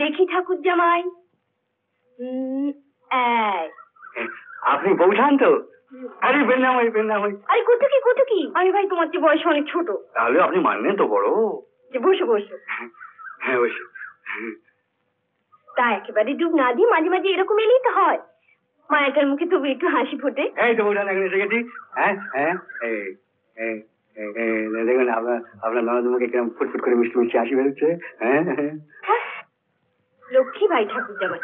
দেখি ঠাকুর জামাই। আপনি বৌঠান তো? আরে বেনামাই বেনামাই। আরে কুটুকি আমি ভাই তোমার চেয়ে বয়স অনেক ছোট। তাহলে আপনি মানলেন তো বড়। যে বসো বসো। হ্যাঁ বসে। তা একেবারে ডুব না দিয়ে মাঝে মাঝে এরকম এলেই তো হয়, মায়াটার মুখে তবু একটু হাসি ফোটে। এই তো বৌঠান এখন এসে গেছি। হ্যাঁ হ্যাঁ দেখুন আপনার ননদ মুখে কিরম ফুটফুট করে মিষ্টি মিষ্টি হাসি বেরোচ্ছে। হ্যাঁ লক্ষ্মী ভাই ঠাকুর জামাই,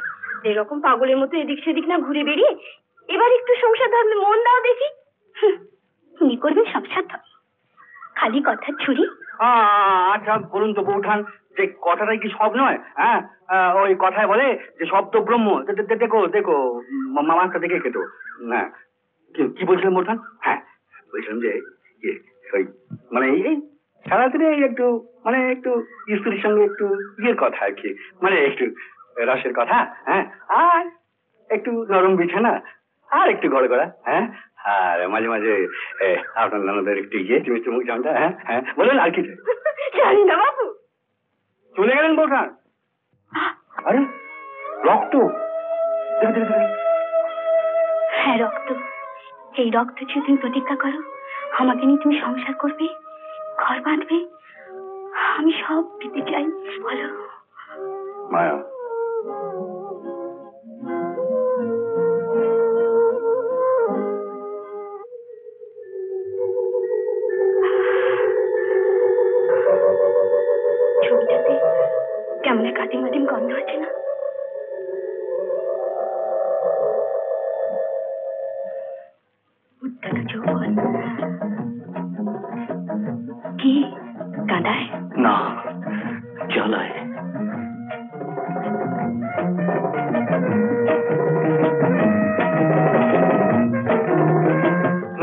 এরকম পাগলের মতো এদিক সেদিক না ঘুরে বেরিয়ে এবার একটু সংসার ধর্মে মন দাও দেখি। কি করবে সংসার ধর্ম, খালি কথা ছুরি। আচ্ছা বলুন তো বৌঠান, যে কথাটাই কি সব নয়? হ্যাঁ ওই কথায় বলে যে শব্দ ব্রহ্ম। দেখো দেখো মামাটা দেখে কেটো না। কি বলছিলাম বৌঠান? হ্যাঁ বলছিলাম যে ওই মানে এই সারাদিনে একটু মানে একটু স্ত্রীর সঙ্গে একটু ইয়ের কথা আর কি, মানে একটু রসের কথা। হ্যাঁ আর একটু নরম বিছানা আর একটু গড় করা। হ্যাঁ আর মাঝে মাঝে আপনার ননদের একটু ইয়ে মিষ্টি মুখ জানটা। হ্যাঁ হ্যাঁ বলুন আর কি জানি না বাবু। চলে গেলেন বৌঠান। আরে রক্ত! হ্যাঁ রক্ত। এই রক্ত যদি তুমি প্রতিজ্ঞা করো আমাকে নিয়ে তুমি সংসার করবে, ঘর বাঁধবে, আমি সব দিতে চাই। বলো মায়া। ছবিটাতে কেমন কাটিম মাটিম গন্ধ আছে না? উত্তাল যৌবন কি কাঁদায় না জ্বালায়।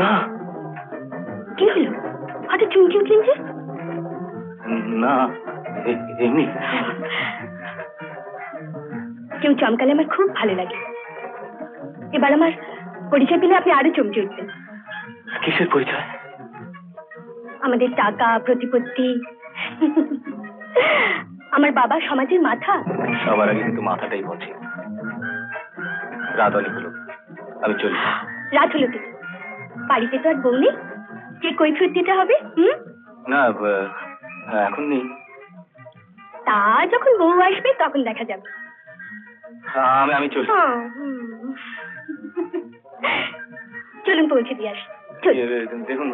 না কি হলো হঠাৎ চুমকি উঠলেন যে? না এমনি। কেউ চমকালে আমার খুব ভালো লাগে। এবার আমার পরিচয় পেলে আপনি আরো চমকে উঠবেন। কিসের পরিচয়? আমাদের টাকা প্রতিপত্তি। আমার বাবা সমাজের মাথা। সবার আগে কিন্তু মাথাটাই বলছে। রাত অনেক হলো, আমি চলি। রাত হলো তো বাড়িতে তো আর বউ নেই যে কৈফিয়ত দিতে হবে। না এখন নেই। তা যখন বউ আসবে তখন দেখা যাবে। আমি চলি। চলুন পৌঁছে দিয়ে আসি। দেখুন